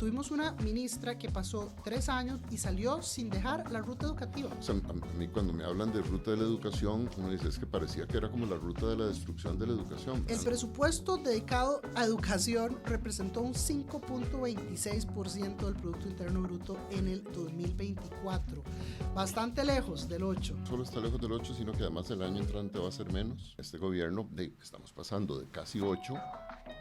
tuvimos una ministra que pasó 3 años y salió sin dejar la ruta educativa. O sea, a mí cuando me hablan de ruta de la educación, uno dice, es que parecía que era como la ruta de la destrucción de la educación. El presupuesto dedicado a educación representó un 5.26% del Producto Interno Bruto en el 2024, bastante lejos del 8. Solo está lejos del 8, sino que además el año entrante va a ser menos. Este gobierno, estamos pasando de casi 8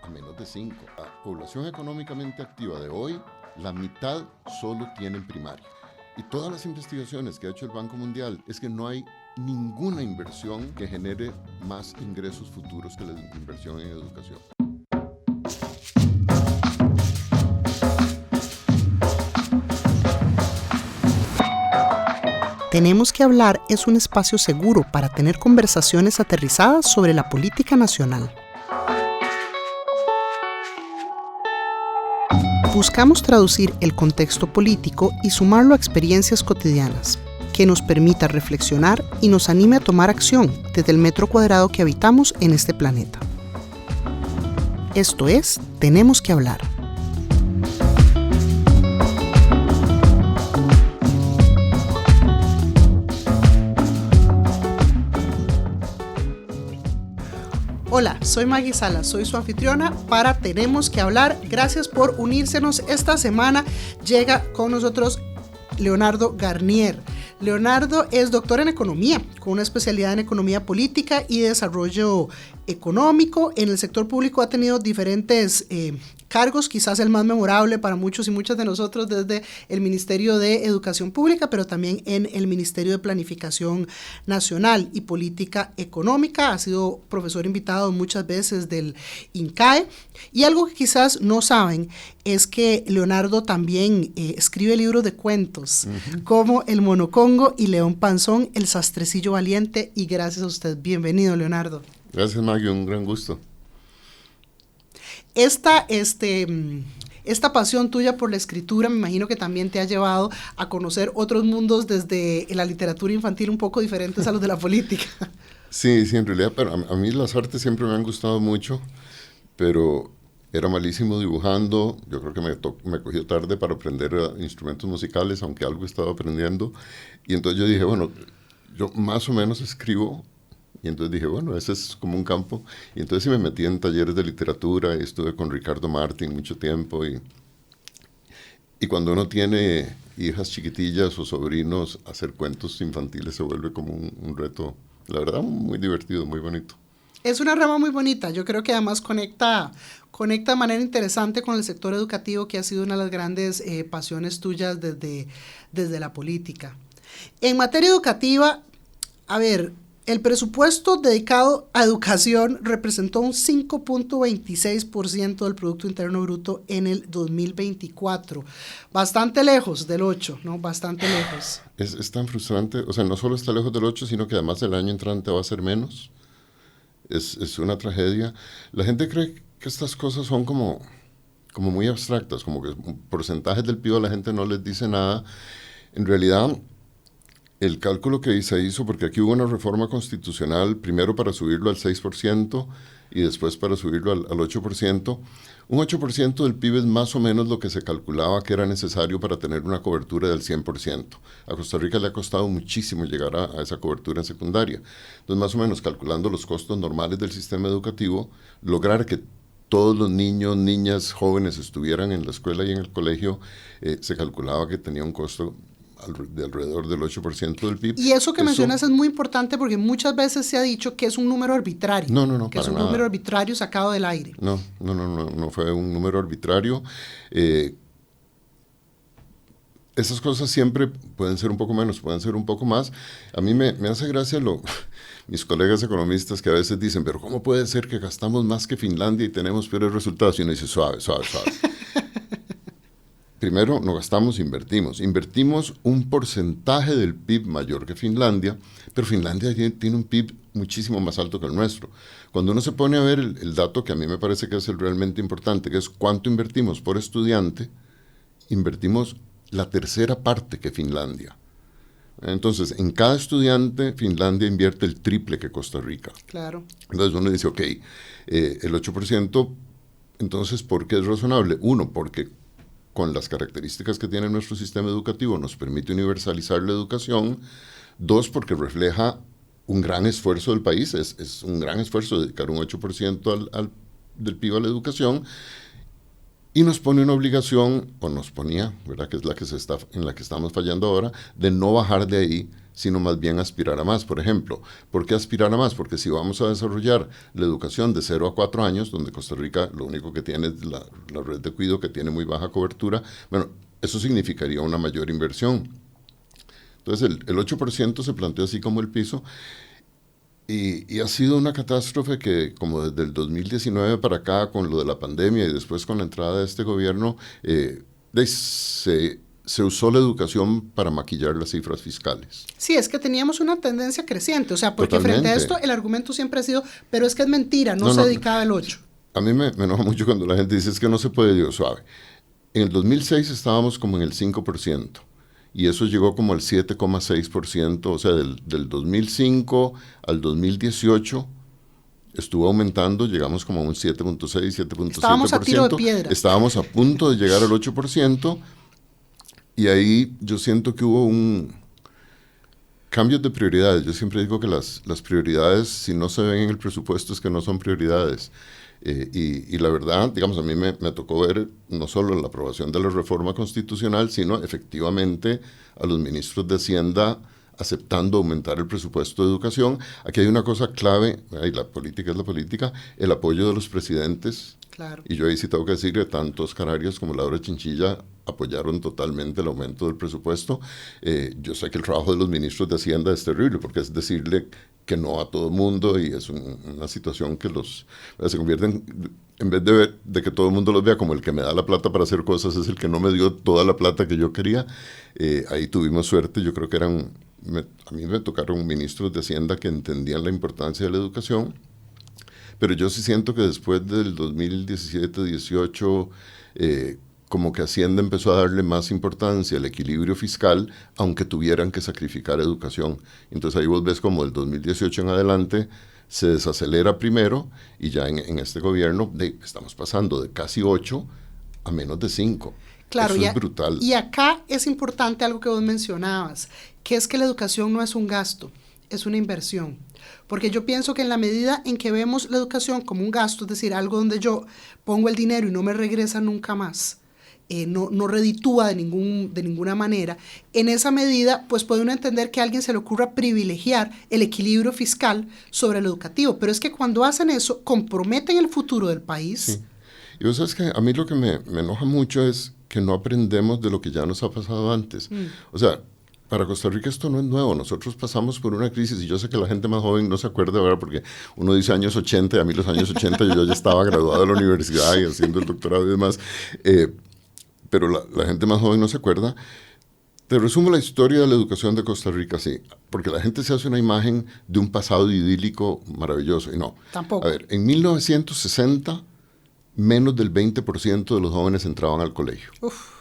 a menos de 5. La población económicamente activa de hoy, la mitad solo tienen primaria. Y todas las investigaciones que ha hecho el Banco Mundial es que no hay ninguna inversión que genere más ingresos futuros que la inversión en educación. Tenemos que hablar es un espacio seguro para tener conversaciones aterrizadas sobre la política nacional. Buscamos traducir el contexto político y sumarlo a experiencias cotidianas, que nos permita reflexionar y nos anime a tomar acción desde el metro cuadrado que habitamos en este planeta. Esto es Tenemos que hablar. Hola, soy Maggie Salas, soy su anfitriona para Tenemos que hablar. Gracias por unírsenos. Esta semana llega con nosotros Leonardo Garnier. Leonardo es doctor en economía, con una especialidad en economía política y desarrollo económico. En el sector público ha tenido diferentes cargos, quizás el más memorable para muchos y muchas de nosotros desde el Ministerio de Educación Pública, pero también en el Ministerio de Planificación Nacional y Política Económica. Ha sido profesor invitado muchas veces del INCAE. Y algo que quizás no saben es que Leonardo también escribe libros de cuentos, como El Monocongo y León Panzón, El Sastrecillo Valiente. Y gracias a usted. Bienvenido, Leonardo. Gracias, Maggie, un gran gusto. Esta pasión tuya por la escritura me imagino que también te ha llevado a conocer otros mundos desde la literatura infantil un poco diferentes a los de la política. Sí, en realidad, pero a mí las artes siempre me han gustado mucho, pero era malísimo dibujando. Yo creo que me cogió tarde para aprender instrumentos musicales, aunque algo estaba aprendiendo. Y entonces yo dije, bueno, yo más o menos escribo. Y entonces dije, bueno, ese es como un campo. Y entonces sí me metí en talleres de literatura y estuve con Ricardo Martín mucho tiempo. Y cuando uno tiene hijas chiquitillas o sobrinos, hacer cuentos infantiles se vuelve como un reto, la verdad, muy divertido, muy bonito. Es una rama muy bonita. Yo creo que además conecta de manera interesante con el sector educativo, que ha sido una de las grandes pasiones tuyas desde la política. En materia educativa, a ver, el presupuesto dedicado a educación representó un 5.26% del Producto Interno Bruto en el 2024. Bastante lejos del 8, ¿no? Bastante lejos. Es tan frustrante. O sea, no solo está lejos del 8, sino que además el año entrante va a ser menos. Es una tragedia. La gente cree que estas cosas son como muy abstractas, como que porcentajes del PIB a la gente no les dice nada. En realidad, el cálculo que se hizo, porque aquí hubo una reforma constitucional, primero para subirlo al 6% y después para subirlo al 8%. Un 8% del PIB es más o menos lo que se calculaba que era necesario para tener una cobertura del 100%. A Costa Rica le ha costado muchísimo llegar a esa cobertura en secundaria. Entonces, más o menos, calculando los costos normales del sistema educativo, lograr que todos los niños, niñas, jóvenes estuvieran en la escuela y en el colegio, se calculaba que tenía un costo de alrededor del 8% del PIB. Y eso que mencionas es muy importante porque muchas veces se ha dicho que es un número arbitrario. No, que es un número arbitrario sacado del aire. No fue un número arbitrario. Esas cosas siempre pueden ser un poco menos, pueden ser un poco más. A mí me hace gracia mis colegas economistas que a veces dicen, pero ¿cómo puede ser que gastamos más que Finlandia y tenemos peores resultados? Y uno dice, suave. Primero, no gastamos, invertimos. Invertimos un porcentaje del PIB mayor que Finlandia, pero Finlandia tiene un PIB muchísimo más alto que el nuestro. Cuando uno se pone a ver el dato que a mí me parece que es el realmente importante, que es cuánto invertimos por estudiante, invertimos la tercera parte que Finlandia. Entonces, en cada estudiante, Finlandia invierte el triple que Costa Rica. Claro. Entonces uno dice, ok, el 8%, entonces, ¿por qué es razonable? Uno, porque con las características que tiene nuestro sistema educativo, nos permite universalizar la educación. 2, porque refleja un gran esfuerzo del país, es un gran esfuerzo dedicar un 8% del PIB a la educación, y nos pone una obligación, o nos ponía, ¿verdad?, que es en la que estamos fallando ahora, de no bajar de ahí, sino más bien aspirar a más. Por ejemplo, ¿por qué aspirar a más? Porque si vamos a desarrollar la educación de 0 a 4 años, donde Costa Rica lo único que tiene es la red de cuidado, que tiene muy baja cobertura, bueno, eso significaría una mayor inversión. Entonces el 8% se planteó así como el piso, y ha sido una catástrofe que, como desde el 2019 para acá, con lo de la pandemia y después con la entrada de este gobierno, se usó la educación para maquillar las cifras fiscales. Sí, es que teníamos una tendencia creciente, o sea, porque Totalmente. frente a esto el argumento siempre ha sido, pero es que es mentira, no se dedicaba el 8. A mí me enoja mucho cuando la gente dice, es que no se puede, Dios suave. En el 2006 estábamos como en el 5%. Y eso llegó como al 7,6%, o sea, del 2005 al 2018 estuvo aumentando, llegamos como a un 7,6, 7,7%. Estábamos a tiro de piedra. Estábamos a punto de llegar al 8%, y ahí yo siento que hubo un cambio de prioridades. Yo siempre digo que las prioridades, si no se ven en el presupuesto, es que no son prioridades. Y la verdad, digamos, a mí me tocó ver no solo la aprobación de la reforma constitucional, sino efectivamente a los ministros de Hacienda aceptando aumentar el presupuesto de educación. Aquí hay una cosa clave, y la política es la política, el apoyo de los presidentes. Claro. Y yo ahí sí tengo que decir que tanto Oscar Arias como Laura Chinchilla apoyaron totalmente el aumento del presupuesto. Yo sé que el trabajo de los ministros de Hacienda es terrible, porque es decirle que no a todo el mundo, y es una situación que se convierte en vez de que todo el mundo los vea como el que me da la plata para hacer cosas, es el que no me dio toda la plata que yo quería. Ahí tuvimos suerte. Yo creo que a mí me tocaron ministros de Hacienda que entendían la importancia de la educación, pero yo sí siento que después del 2017-18, como que Hacienda empezó a darle más importancia al equilibrio fiscal, aunque tuvieran que sacrificar educación. Entonces ahí vos ves como del 2018 en adelante se desacelera primero, y ya en este gobierno estamos pasando de casi 8 a menos de 5. Claro, eso es brutal. Y acá es importante algo que vos mencionabas, que es que la educación no es un gasto, es una inversión. Porque yo pienso que en la medida en que vemos la educación como un gasto, es decir, algo donde yo pongo el dinero y no me regresa nunca más, no reditúa de ninguna manera, en esa medida pues puede uno entender que a alguien se le ocurra privilegiar el equilibrio fiscal sobre lo educativo, pero es que cuando hacen eso comprometen el futuro del país. Sí. Y vos sabes que a mí lo que me enoja mucho es que no aprendemos de lo que ya nos ha pasado antes. O sea, para Costa Rica esto no es nuevo. Nosotros pasamos por una crisis, y yo sé que la gente más joven no se acuerda, ¿verdad? Porque uno dice años 80, y a mí los años 80 yo ya estaba graduado de la universidad y haciendo el doctorado y demás, pero la gente más joven no se acuerda. Te resumo la historia de la educación de Costa Rica así, porque la gente se hace una imagen de un pasado idílico maravilloso, y no. Tampoco. A ver, en 1960, menos del 20% de los jóvenes entraban al colegio. Uf.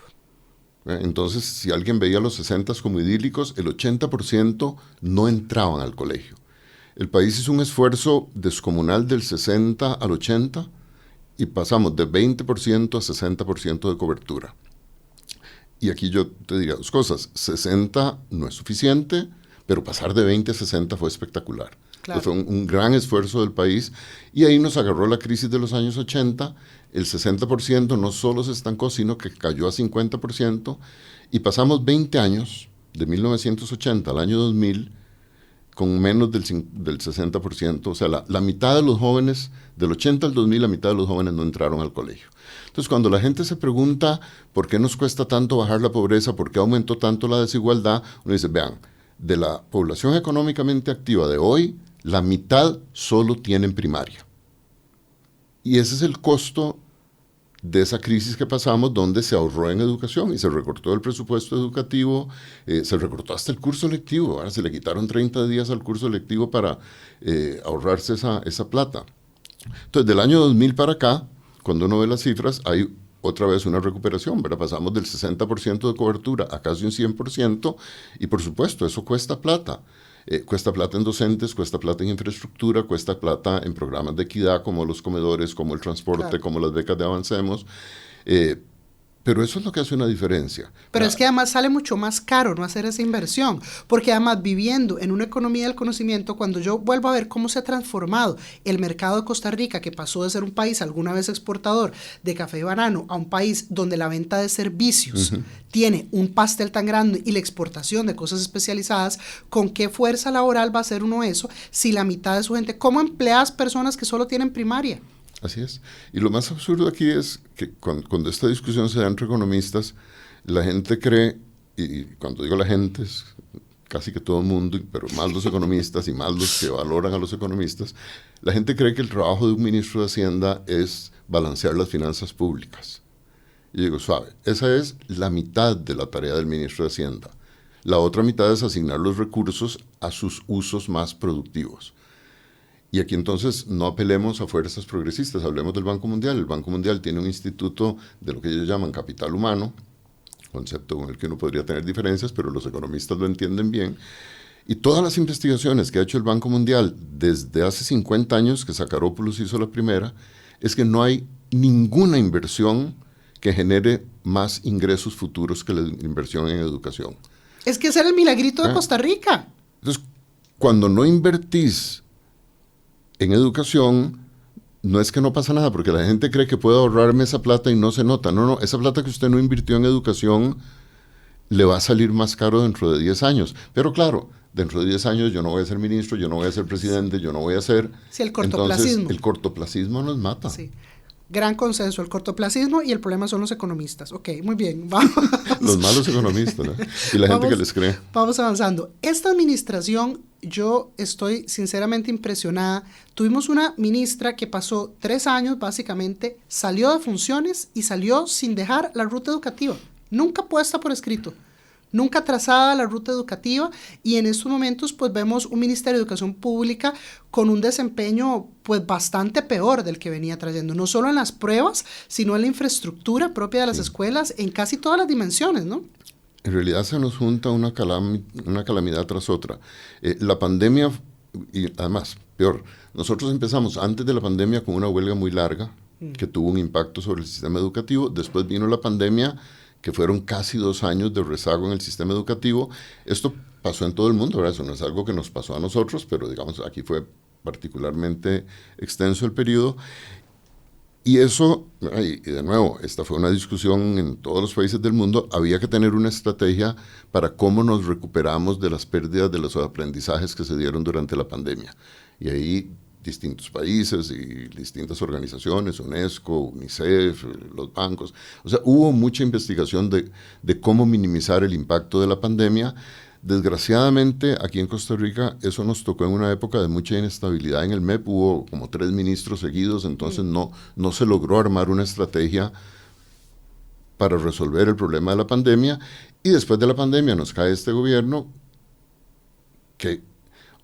Entonces, si alguien veía los 60 como idílicos, el 80% no entraban al colegio. El país hizo un esfuerzo descomunal del 60 al 80, y pasamos de 20% a 60% de cobertura. Y aquí yo te diría dos cosas. 60 no es suficiente, pero pasar de 20 a 60 fue espectacular. Claro. Fue un gran esfuerzo del país, y ahí nos agarró la crisis de los años 80. El 60% no solo se estancó, sino que cayó a 50%, y pasamos 20 años, de 1980 al año 2000, con menos del 60%. O sea, la mitad de los jóvenes, del 80 al 2000, la mitad de los jóvenes no entraron al colegio. Entonces, cuando la gente se pregunta por qué nos cuesta tanto bajar la pobreza, por qué aumentó tanto la desigualdad, uno dice, vean, de la población económicamente activa de hoy, la mitad solo tienen primaria. Y ese es el costo de esa crisis que pasamos, donde se ahorró en educación y se recortó el presupuesto educativo, se recortó hasta el curso lectivo. Ahora se le quitaron 30 días al curso lectivo para ahorrarse esa plata. Entonces, del año 2000 para acá, cuando uno ve las cifras, hay otra vez una recuperación, ¿verdad? Pasamos del 60% de cobertura a casi un 100%, y por supuesto, eso cuesta plata. Cuesta plata en docentes, cuesta plata en infraestructura, cuesta plata en programas de equidad como los comedores, como el transporte, claro, como las becas de Avancemos. pero eso es lo que hace una diferencia. Pero es que además sale mucho más caro no hacer esa inversión, porque además viviendo en una economía del conocimiento, cuando yo vuelvo a ver cómo se ha transformado el mercado de Costa Rica, que pasó de ser un país alguna vez exportador de café y banano a un país donde la venta de servicios tiene un pastel tan grande y la exportación de cosas especializadas, ¿con qué fuerza laboral va a hacer uno eso si la mitad de su gente, cómo empleas personas que solo tienen primaria? Así es. Y lo más absurdo aquí es que cuando esta discusión se da entre economistas, la gente cree, y cuando digo la gente es casi que todo el mundo, pero más los economistas y más los que valoran a los economistas, la gente cree que el trabajo de un ministro de Hacienda es balancear las finanzas públicas. Y digo, suave, esa es la mitad de la tarea del ministro de Hacienda. La otra mitad es asignar los recursos a sus usos más productivos. Y aquí entonces no apelemos a fuerzas progresistas, hablemos del Banco Mundial. El Banco Mundial tiene un instituto de lo que ellos llaman capital humano, concepto con el que uno podría tener diferencias, pero los economistas lo entienden bien. Y todas las investigaciones que ha hecho el Banco Mundial desde hace 50 años, que Zacaropoulos hizo la primera, es que no hay ninguna inversión que genere más ingresos futuros que la inversión en educación. Es que ese era el milagrito de Costa Rica. Entonces, cuando no invertís en educación, no es que no pasa nada, porque la gente cree que puede ahorrarme esa plata y no se nota. No, esa plata que usted no invirtió en educación le va a salir más caro dentro de 10 años. Pero claro, dentro de 10 años yo no voy a ser ministro, yo no voy a ser presidente, yo no voy a ser... Sí, el cortoplacismo. Entonces, el cortoplacismo nos mata. Sí. Gran consenso, el cortoplacismo y el problema son los economistas. Ok, muy bien, vamos. Los malos economistas, ¿no? Y la gente que les cree. Vamos avanzando. Esta administración, yo estoy sinceramente impresionada. Tuvimos una ministra que pasó 3 años, básicamente, salió de funciones y salió sin dejar la ruta educativa. Nunca puesta por escrito. Nunca trazada la ruta educativa, y en estos momentos pues vemos un Ministerio de Educación Pública con un desempeño pues bastante peor del que venía trayendo, no solo en las pruebas, sino en la infraestructura propia de las escuelas, en casi todas las dimensiones, ¿no? En realidad se nos junta una calamidad tras otra. La pandemia, y además, peor, nosotros empezamos antes de la pandemia con una huelga muy larga que tuvo un impacto sobre el sistema educativo. Después vino la pandemia, que fueron casi 2 años de rezago en el sistema educativo. Esto pasó en todo el mundo, ¿verdad? Eso no es algo que nos pasó a nosotros, pero digamos aquí fue particularmente extenso el periodo. Y eso, y de nuevo, esta fue una discusión en todos los países del mundo, había que tener una estrategia para cómo nos recuperamos de las pérdidas de los aprendizajes que se dieron durante la pandemia. Y ahí distintos países y distintas organizaciones, UNESCO, UNICEF, los bancos. O sea, hubo mucha investigación de cómo minimizar el impacto de la pandemia. Desgraciadamente, aquí en Costa Rica, eso nos tocó en una época de mucha inestabilidad en el MEP. Hubo como 3 ministros seguidos, entonces no se logró armar una estrategia para resolver el problema de la pandemia. Y después de la pandemia nos cae este gobierno que...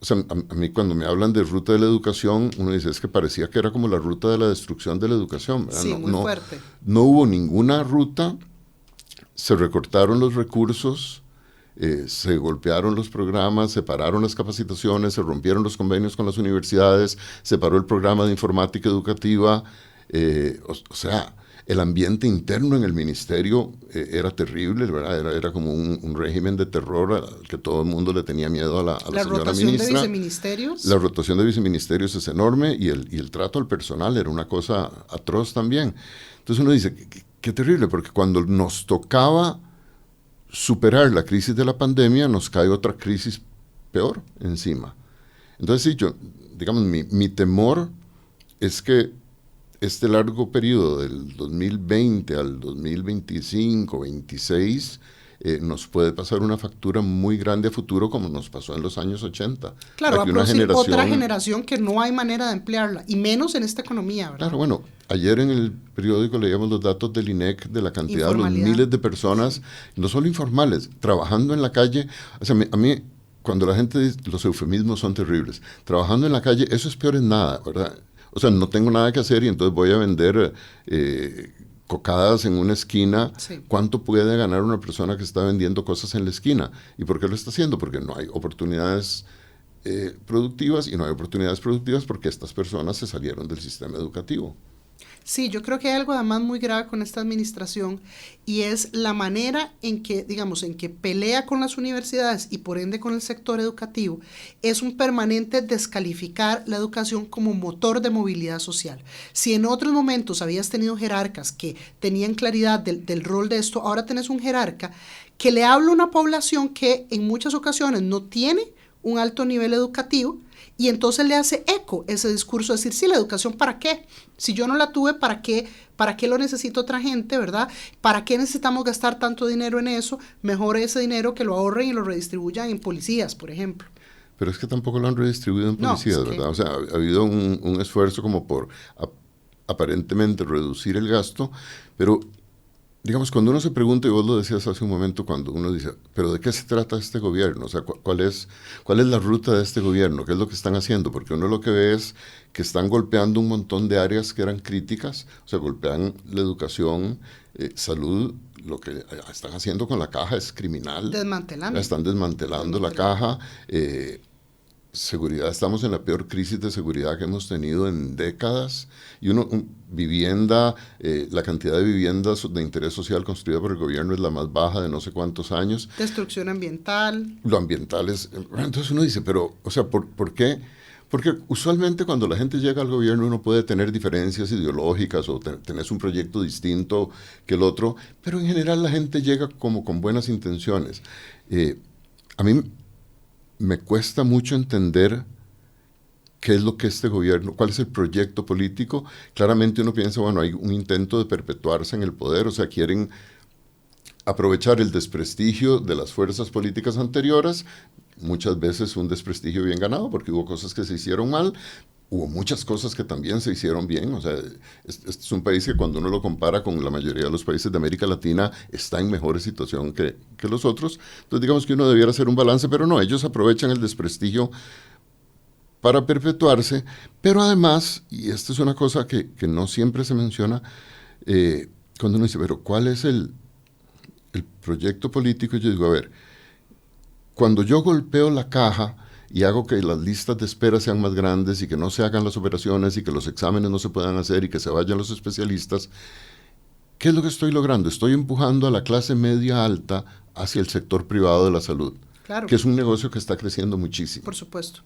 O sea, a mí cuando me hablan de ruta de la educación, uno dice, es que parecía que era como la ruta de la destrucción de la educación, ¿verdad? Sí, muy fuerte. No hubo ninguna ruta, se recortaron los recursos, se golpearon los programas, se pararon las capacitaciones, se rompieron los convenios con las universidades, se paró el programa de informática educativa, o sea... El ambiente interno en el ministerio era terrible, ¿verdad? Era como un régimen de terror al que todo el mundo le tenía miedo a la señora ministra. ¿La rotación de viceministerios? La rotación de viceministerios es enorme y el trato al personal era una cosa atroz también. Entonces uno dice, qué terrible, porque cuando nos tocaba superar la crisis de la pandemia, nos cae otra crisis peor encima. Entonces sí, digamos, mi temor es que este largo periodo del 2020 al 2025, 26, nos puede pasar una factura muy grande a futuro como nos pasó en los años 80. Claro, va a producir otra generación que no hay manera de emplearla, y menos en esta economía, ¿verdad? Claro, bueno, ayer en el periódico leíamos los datos del INEC de la cantidad de los miles de personas, no solo informales, trabajando en la calle. O sea, a mí cuando la gente dice, los eufemismos son terribles, trabajando en la calle, eso es peor en nada, ¿verdad? O sea, no tengo nada que hacer y entonces voy a vender cocadas en una esquina. Sí. ¿Cuánto puede ganar una persona que está vendiendo cosas en la esquina? ¿Y por qué lo está haciendo? Porque no hay oportunidades productivas, y no hay oportunidades productivas porque estas personas se salieron del sistema educativo. Sí, yo creo que hay algo además muy grave con esta administración y es la manera en que, digamos, en que pelea con las universidades y por ende con el sector educativo, es un permanente descalificar la educación como motor de movilidad social. Si en otros momentos habías tenido jerarcas que tenían claridad del rol de esto, ahora tenés un jerarca que le habla a una población que en muchas ocasiones no tiene un alto nivel educativo y entonces le hace eco ese discurso de decir, sí, la educación, ¿para qué? Si yo no la tuve, ¿para qué? ¿Para qué lo necesito otra gente, verdad? ¿Para qué necesitamos gastar tanto dinero en eso? Mejor ese dinero que lo ahorren y lo redistribuyan en policías, por ejemplo. Pero es que tampoco lo han redistribuido en policías, No, es ¿verdad? O sea, ha habido un esfuerzo como por aparentemente reducir el gasto, pero digamos, cuando uno se pregunta, y vos lo decías hace un momento, cuando uno dice, pero ¿de qué se trata este gobierno? O sea, ¿cuál es la ruta de este gobierno? ¿Qué es lo que están haciendo? Porque uno lo que ve es que están golpeando un montón de áreas que eran críticas, o sea, golpean la educación, salud, lo que están haciendo con la caja es criminal. Desmantelando. Están desmantelando la caja. Seguridad, estamos en la peor crisis de seguridad que hemos tenido en décadas y vivienda, la cantidad de viviendas de interés social construida por el gobierno es la más baja de no sé cuántos años. Destrucción ambiental. Lo ambiental es, entonces uno dice, pero, o sea, ¿por qué? Porque usualmente cuando la gente llega al gobierno uno puede tener diferencias ideológicas o tenés un proyecto distinto que el otro, pero en general la gente llega como con buenas intenciones. A mí me cuesta mucho entender qué es lo que este gobierno, cuál es el proyecto político. Claramente uno piensa, bueno, hay un intento de perpetuarse en el poder, o sea, quieren aprovechar el desprestigio de las fuerzas políticas anteriores, muchas veces un desprestigio bien ganado, porque hubo cosas que se hicieron mal, hubo muchas cosas que también se hicieron bien. O sea, este es un país que cuando uno lo compara con la mayoría de los países de América Latina está en mejor situación que los otros. Entonces digamos que uno debiera hacer un balance, pero no, ellos aprovechan el desprestigio para perpetuarse, pero además, y esta es una cosa que no siempre se menciona, cuando uno dice, pero ¿cuál es el proyecto político? Yo digo, a ver, cuando yo golpeo la caja y hago que las listas de espera sean más grandes y que no se hagan las operaciones y que los exámenes no se puedan hacer y que se vayan los especialistas, ¿qué es lo que estoy logrando? Estoy empujando a la clase media alta hacia el sector privado de la salud, Claro. que es un negocio que está creciendo muchísimo. Por supuesto.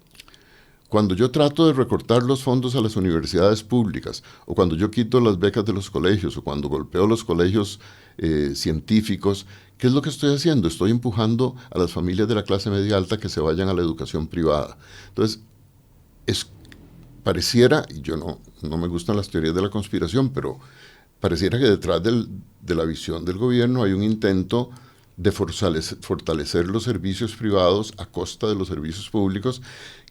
Cuando yo trato de recortar los fondos a las universidades públicas, o cuando yo quito las becas de los colegios, o cuando golpeo los colegios científicos, ¿qué es lo que estoy haciendo? Estoy empujando a las familias de la clase media alta que se vayan a la educación privada. Entonces, pareciera, y yo no me gustan las teorías de la conspiración, pero pareciera que detrás de la visión del gobierno hay un intento de fortalecer los servicios privados a costa de los servicios públicos,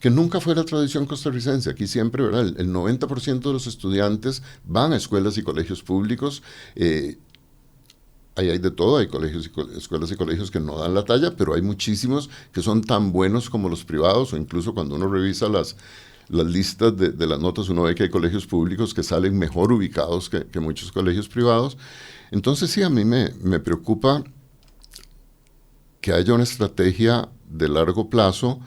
que nunca fue la tradición costarricense. Aquí siempre, ¿verdad? El 90% de los estudiantes van a escuelas y colegios públicos. Ahí hay de todo, hay escuelas y colegios que no dan la talla, pero hay muchísimos que son tan buenos como los privados, o incluso cuando uno revisa las listas de las notas, uno ve que hay colegios públicos que salen mejor ubicados que muchos colegios privados. Entonces sí, a mí me preocupa que haya una estrategia de largo plazo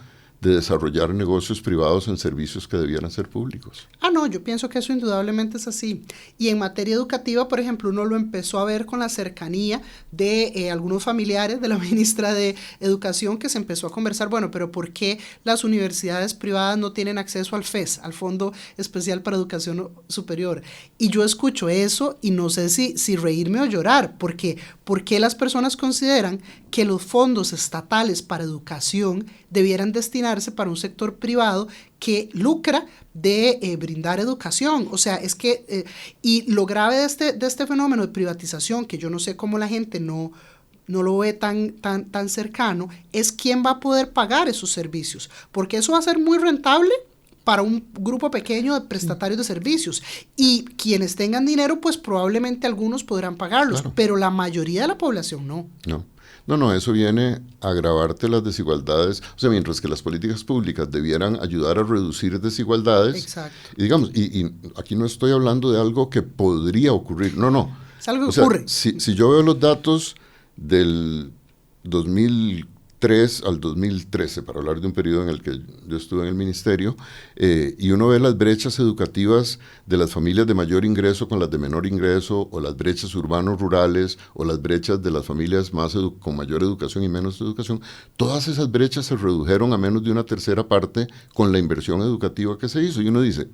de desarrollar negocios privados en servicios que debieran ser públicos. No, yo pienso que eso indudablemente es así. Y en materia educativa, por ejemplo, uno lo empezó a ver con la cercanía de algunos familiares de la ministra de Educación, que se empezó a conversar, bueno, pero ¿por qué las universidades privadas no tienen acceso al FES, al Fondo Especial para Educación Superior? Y yo escucho eso y no sé si reírme o llorar, porque ¿por qué las personas consideran que los fondos estatales para educación debieran destinarse para un sector privado que lucra de brindar educación? O sea, es que, y lo grave de este fenómeno de privatización, que yo no sé cómo la gente no lo ve tan cercano, es quién va a poder pagar esos servicios, porque eso va a ser muy rentable para un grupo pequeño de prestatarios de servicios, y quienes tengan dinero, pues probablemente algunos podrán pagarlos, claro, pero la mayoría de la población no. No, eso viene a agravarte las desigualdades. O sea, mientras que las políticas públicas debieran ayudar a reducir desigualdades. Exacto. Y digamos, y aquí no estoy hablando de algo que podría ocurrir, no. Es algo que ocurre. Si yo veo los datos del 2000, 2003 al 2013, para hablar de un periodo en el que yo estuve en el ministerio, y uno ve las brechas educativas de las familias de mayor ingreso con las de menor ingreso, o las brechas urbanos-rurales, o las brechas de las familias con mayor educación y menos educación. Todas esas brechas se redujeron a menos de una tercera parte con la inversión educativa que se hizo. Y uno dice,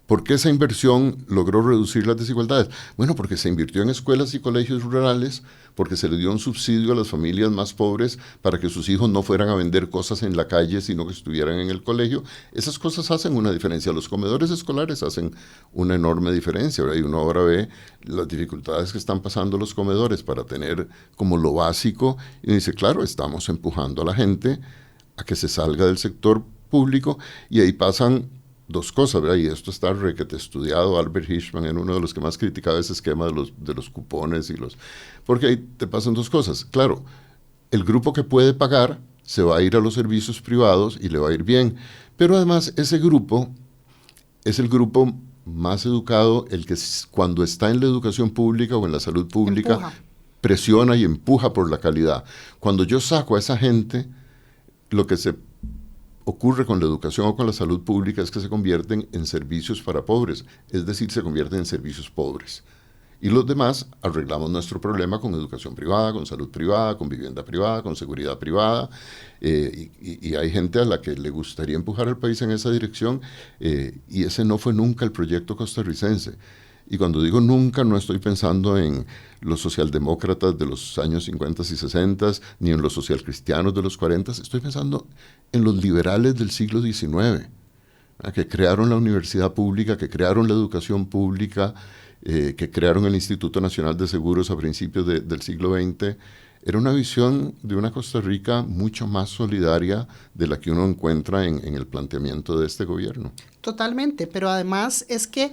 ¿por qué esa inversión logró reducir las desigualdades? Bueno, porque se invirtió en escuelas y colegios rurales, porque se le dio un subsidio a las familias más pobres para que sus hijos no fueran a vender cosas en la calle, sino que estuvieran en el colegio. Esas cosas hacen una diferencia. Los comedores escolares hacen una enorme diferencia, ¿verdad? Y uno ahora ve las dificultades que están pasando los comedores para tener como lo básico. Y dice, claro, estamos empujando a la gente a que se salga del sector público, y ahí pasan dos cosas, ¿verdad? Y esto está requete estudiado. Albert Hirschman era uno de los que más criticaba ese esquema de los cupones porque ahí te pasan dos cosas. Claro, el grupo que puede pagar se va a ir a los servicios privados y le va a ir bien, pero además ese grupo es el grupo más educado, el que cuando está en la educación pública o en la salud pública presiona y empuja por la calidad. Cuando yo saco a esa gente, lo que se ocurre con la educación o con la salud pública es que se convierten en servicios para pobres, es decir, se convierten en servicios pobres. Y los demás arreglamos nuestro problema con educación privada, con salud privada, con vivienda privada, con seguridad privada, y hay gente a la que le gustaría empujar al país en esa dirección, y ese no fue nunca el proyecto costarricense. Y cuando digo nunca, no estoy pensando en los socialdemócratas de los años 50 y 60, ni en los socialcristianos de los 40, estoy pensando en los liberales del siglo XIX, que crearon la universidad pública, que crearon la educación pública, que crearon el Instituto Nacional de Seguros a principios del siglo XX. Era una visión de una Costa Rica mucho más solidaria de la que uno encuentra en el planteamiento de este gobierno. Totalmente, pero además es que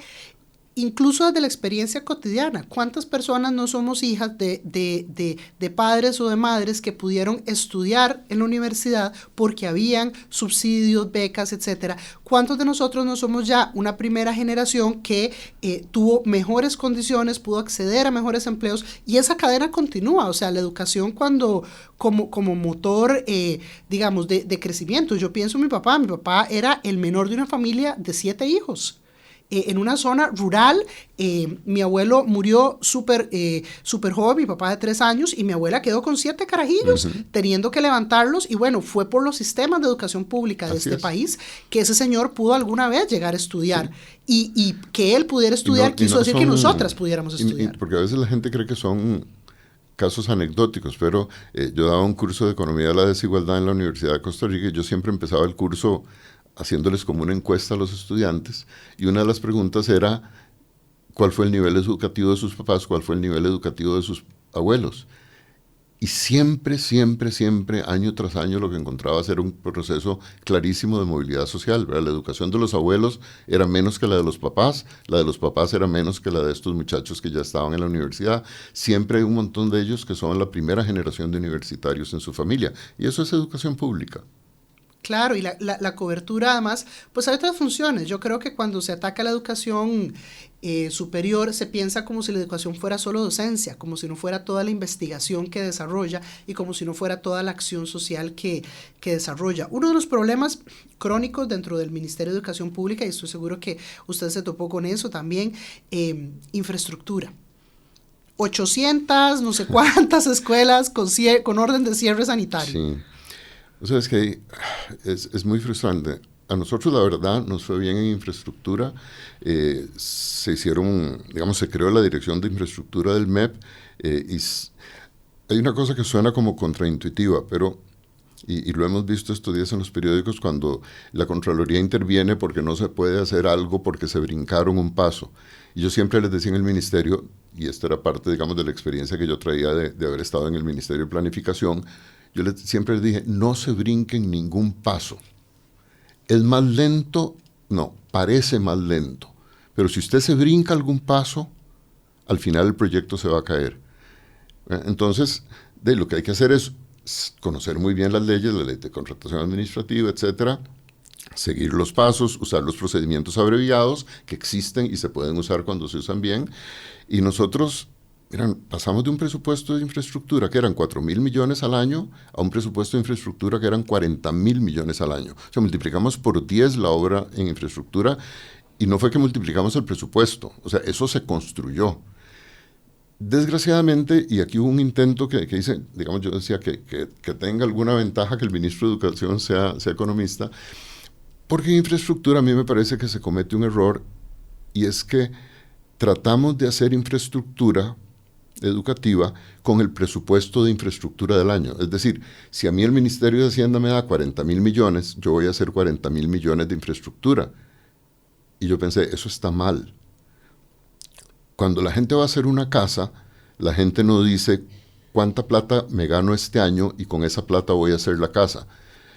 incluso desde la experiencia cotidiana, ¿cuántas personas no somos hijas de padres o de madres que pudieron estudiar en la universidad porque habían subsidios, becas, etcétera? ¿Cuántos de nosotros no somos ya una primera generación que tuvo mejores condiciones, pudo acceder a mejores empleos, y esa cadena continúa? O sea, la educación como motor, digamos, de crecimiento. Yo pienso en mi papá era el menor de una familia de 7 hijos. En una zona rural, mi abuelo murió súper joven, mi papá de 3 años, y mi abuela quedó con 7 carajillos, teniendo que levantarlos, y bueno, fue por los sistemas de educación pública de este país que ese señor pudo alguna vez llegar a estudiar, y que él pudiera estudiar quiso decir que nosotras pudiéramos estudiar. Porque a veces la gente cree que son casos anecdóticos, pero yo daba un curso de Economía de la Desigualdad en la Universidad de Costa Rica, y yo siempre empezaba el curso haciéndoles como una encuesta a los estudiantes, y una de las preguntas era cuál fue el nivel educativo de sus papás, cuál fue el nivel educativo de sus abuelos. Y siempre, año tras año, lo que encontraba era un proceso clarísimo de movilidad social, ¿verdad? La educación de los abuelos era menos que la de los papás era menos que la de estos muchachos que ya estaban en la universidad. Siempre hay un montón de ellos que son la primera generación de universitarios en su familia, y eso es educación pública. Claro, y la cobertura además, pues hay otras funciones. Yo creo que cuando se ataca la educación superior, se piensa como si la educación fuera solo docencia, como si no fuera toda la investigación que desarrolla y como si no fuera toda la acción social que desarrolla. Uno de los problemas crónicos dentro del Ministerio de Educación Pública, y estoy seguro que usted se topó con eso también, infraestructura. 800, no sé cuántas escuelas con orden de cierre sanitario. Sí. O sea, es que es muy frustrante. A nosotros, la verdad, nos fue bien en infraestructura. Se creó la Dirección de Infraestructura del MEP, y hay una cosa que suena como contraintuitiva, pero, y lo hemos visto estos días en los periódicos, cuando la Contraloría interviene porque no se puede hacer algo porque se brincaron un paso. Y yo siempre les decía en el ministerio, y esta era parte, digamos, de la experiencia que yo traía de haber estado en el Ministerio de Planificación, siempre les dije, no se brinquen ningún paso. ¿Es más lento? No, parece más lento. Pero si usted se brinca algún paso, al final el proyecto se va a caer. Entonces, lo que hay que hacer es conocer muy bien las leyes, la ley de contratación administrativa, etcétera, seguir los pasos, usar los procedimientos abreviados que existen y se pueden usar cuando se usan bien. Y nosotros pasamos de un presupuesto de infraestructura que eran 4.000 millones al año a un presupuesto de infraestructura que eran 40.000 millones al año. O sea, multiplicamos por 10 la obra en infraestructura y no fue que multiplicamos el presupuesto. O sea, eso se construyó. Desgraciadamente, y aquí hubo un intento que hice, digamos, yo decía que tenga alguna ventaja que el ministro de Educación sea economista, porque en infraestructura a mí me parece que se comete un error, y es que tratamos de hacer infraestructura educativa con el presupuesto de infraestructura del año. Es decir, si a mí el Ministerio de Hacienda me da 40.000 millones, yo voy a hacer 40.000 millones de infraestructura. Y yo pensé, eso está mal. Cuando la gente va a hacer una casa, la gente no dice cuánta plata me gano este año y con esa plata voy a hacer la casa.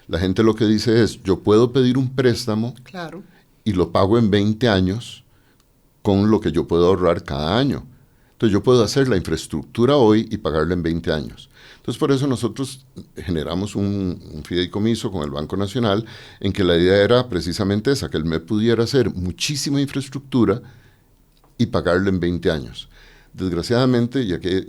La gente lo que dice es, yo puedo pedir un préstamo Claro. y lo pago en 20 años con lo que yo puedo ahorrar cada año. Entonces yo puedo hacer la infraestructura hoy y pagarla en 20 años. Entonces por eso nosotros generamos un fideicomiso con el Banco Nacional en que la idea era precisamente esa, que el MEP pudiera hacer muchísima infraestructura y pagarla en 20 años. Desgraciadamente, ya que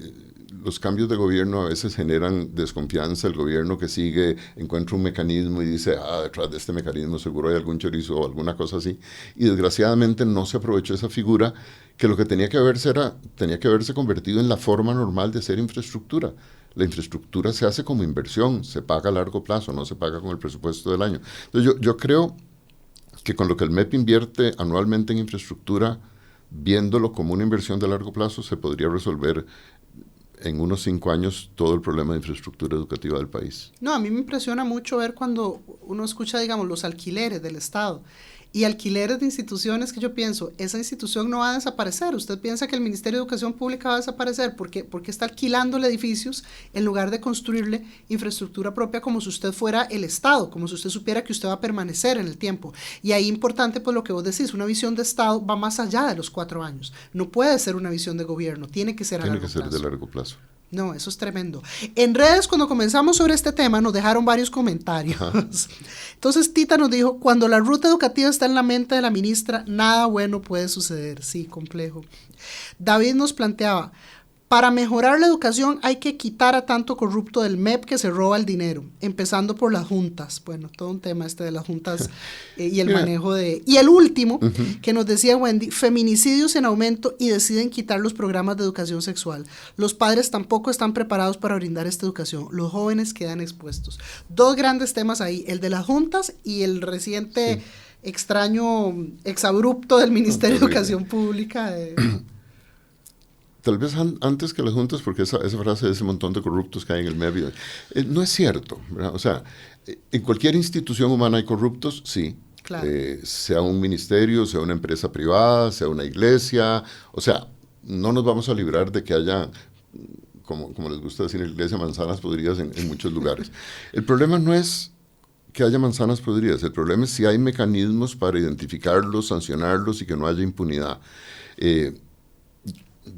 los cambios de gobierno a veces generan desconfianza, el gobierno que sigue encuentra un mecanismo y dice, detrás de este mecanismo seguro hay algún chorizo o alguna cosa así, y desgraciadamente no se aprovechó esa figura, que lo que tenía que haberse convertido en la forma normal de hacer infraestructura. La infraestructura se hace como inversión, se paga a largo plazo, no se paga con el presupuesto del año. Entonces yo creo que con lo que el MEP invierte anualmente en infraestructura, viéndolo como una inversión de largo plazo, se podría resolver en unos 5 años todo el problema de infraestructura educativa del país. No, a mí me impresiona mucho ver cuando uno escucha, digamos, los alquileres del Estado y alquileres de instituciones que yo pienso, esa institución no va a desaparecer. Usted piensa que el Ministerio de Educación Pública va a desaparecer porque está alquilándole edificios en lugar de construirle infraestructura propia como si usted fuera el Estado, como si usted supiera que usted va a permanecer en el tiempo. Y ahí importante, pues lo que vos decís, una visión de Estado va más allá de los 4 años. No puede ser una visión de gobierno, tiene que ser a largo plazo. Tiene que ser de largo plazo. No, eso es tremendo. En redes, cuando comenzamos sobre este tema, nos dejaron varios comentarios. Ajá. Entonces, Tita nos dijo, cuando la ruta educativa está en la mente de la ministra, nada bueno puede suceder. Sí, complejo. David nos planteaba, para mejorar la educación hay que quitar a tanto corrupto del MEP que se roba el dinero, empezando por las juntas. Bueno, todo un tema de las juntas y el manejo de... Y el último, que nos decía Wendy, feminicidios en aumento y deciden quitar los programas de educación sexual. Los padres tampoco están preparados para brindar esta educación. Los jóvenes quedan expuestos. 2 grandes temas ahí, el de las juntas y el reciente extraño exabrupto del Ministerio de Educación Pública. Tal vez antes que las juntas, porque esa frase de ese montón de corruptos que hay en el medio, no es cierto, ¿verdad? O sea, en cualquier institución humana hay corruptos, sí. Claro. Sea un ministerio, sea una empresa privada, sea una iglesia, o sea, no nos vamos a librar de que haya, como les gusta decir en la iglesia, manzanas podridas en muchos lugares. El problema no es que haya manzanas podridas, el problema es si hay mecanismos para identificarlos, sancionarlos y que no haya impunidad.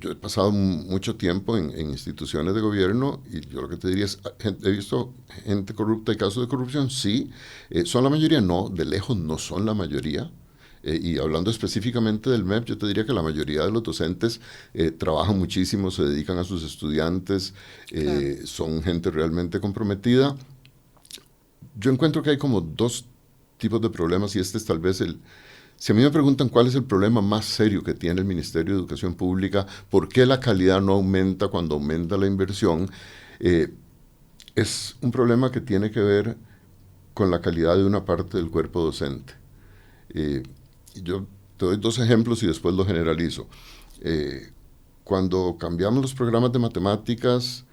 Yo he pasado mucho tiempo en instituciones de gobierno y yo lo que te diría es, he visto gente corrupta y casos de corrupción, sí, son la mayoría, no, de lejos no son la mayoría. Y hablando específicamente del MEP, yo te diría que la mayoría de los docentes trabajan muchísimo, se dedican a sus estudiantes, claro. Son gente realmente comprometida. Yo encuentro que hay como 2 tipos de problemas y este es tal vez Si a mí me preguntan cuál es el problema más serio que tiene el Ministerio de Educación Pública, por qué la calidad no aumenta cuando aumenta la inversión, es un problema que tiene que ver con la calidad de una parte del cuerpo docente. Yo te doy 2 ejemplos y después lo generalizo. Cuando cambiamos los programas de matemáticas,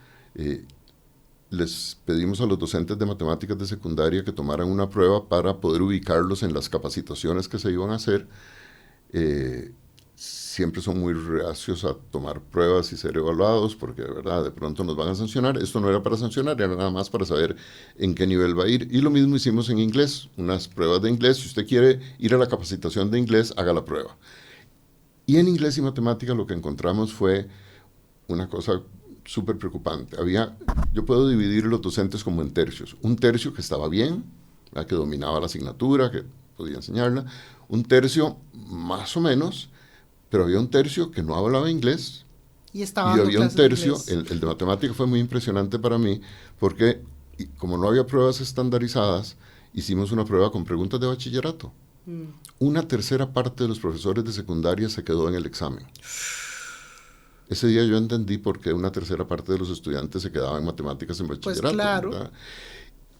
les pedimos a los docentes de matemáticas de secundaria que tomaran una prueba para poder ubicarlos en las capacitaciones que se iban a hacer. Siempre son muy reacios a tomar pruebas y ser evaluados porque de verdad de pronto nos van a sancionar. Esto no era para sancionar, era nada más para saber en qué nivel va a ir. Y lo mismo hicimos en inglés, unas pruebas de inglés. Si usted quiere ir a la capacitación de inglés, haga la prueba. Y en inglés y matemáticas lo que encontramos fue una cosa súper preocupante. Yo puedo dividir los docentes como en tercios. Un tercio que estaba bien, ¿verdad? Que dominaba la asignatura, que podía enseñarla. Un tercio más o menos, pero había un tercio que no hablaba inglés Y estaba Y dando había un clases de tercio, inglés. el de matemática fue muy impresionante para mí, porque como no había pruebas estandarizadas, hicimos una prueba con preguntas de bachillerato. Una tercera parte de los profesores de secundaria se quedó en el examen. Ese día yo entendí por qué una tercera parte de los estudiantes se quedaban en matemáticas en Pues bachillerato. claro. ¿Verdad?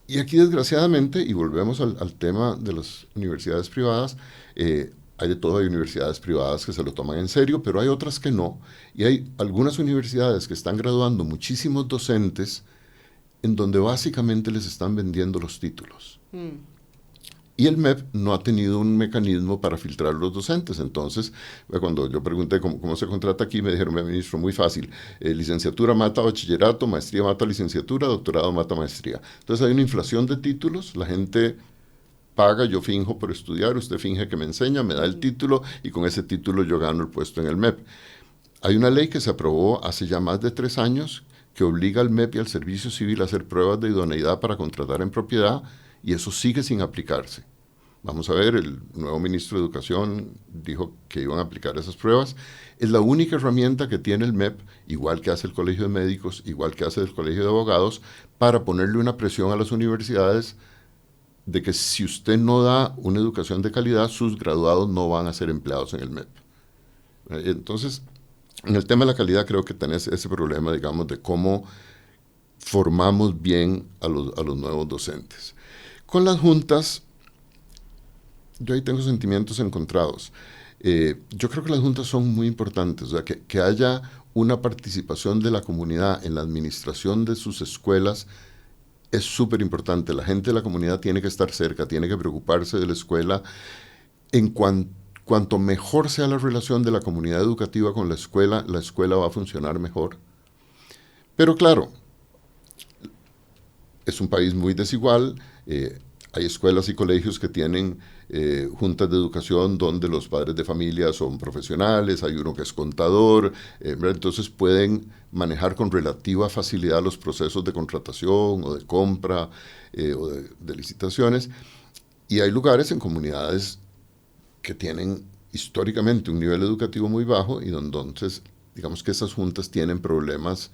Y aquí, desgraciadamente, y volvemos al tema de las universidades privadas, hay de todo, hay universidades privadas que se lo toman en serio, pero hay otras que no. Y hay algunas universidades que están graduando muchísimos docentes en donde básicamente les están vendiendo los títulos. Y el MEP no ha tenido un mecanismo para filtrar los docentes. Entonces, cuando yo pregunté cómo se contrata aquí, me dijeron, ministro, muy fácil. Licenciatura mata bachillerato, maestría mata licenciatura, doctorado mata maestría. Entonces hay una inflación de títulos, la gente paga, yo finjo por estudiar, usted finge que me enseña, me da el título y con ese título yo gano el puesto en el MEP. Hay una ley que se aprobó hace ya más de 3 años que obliga al MEP y al Servicio Civil a hacer pruebas de idoneidad para contratar en propiedad, y eso sigue sin aplicarse. Vamos a ver, el nuevo ministro de Educación dijo que iban a aplicar esas pruebas. Es la única herramienta que tiene el MEP, igual que hace el Colegio de Médicos, igual que hace el Colegio de Abogados, para ponerle una presión a las universidades de que si usted no da una educación de calidad, sus graduados no van a ser empleados en el MEP. Entonces, en el tema de la calidad creo que tenés ese problema, digamos, de cómo formamos bien a los nuevos docentes. Con las juntas, yo ahí tengo sentimientos encontrados. Yo creo que las juntas son muy importantes, o sea, que haya una participación de la comunidad en la administración de sus escuelas es súper importante. La gente de la comunidad tiene que estar cerca, tiene que preocuparse de la escuela. Cuanto mejor sea la relación de la comunidad educativa con la escuela va a funcionar mejor. Pero claro, es un país muy desigual. Hay escuelas y colegios que tienen juntas de educación donde los padres de familia son profesionales, hay uno que es contador, entonces pueden manejar con relativa facilidad los procesos de contratación o de compra o de licitaciones. Y hay lugares en comunidades que tienen históricamente un nivel educativo muy bajo y donde entonces, digamos que esas juntas tienen problemas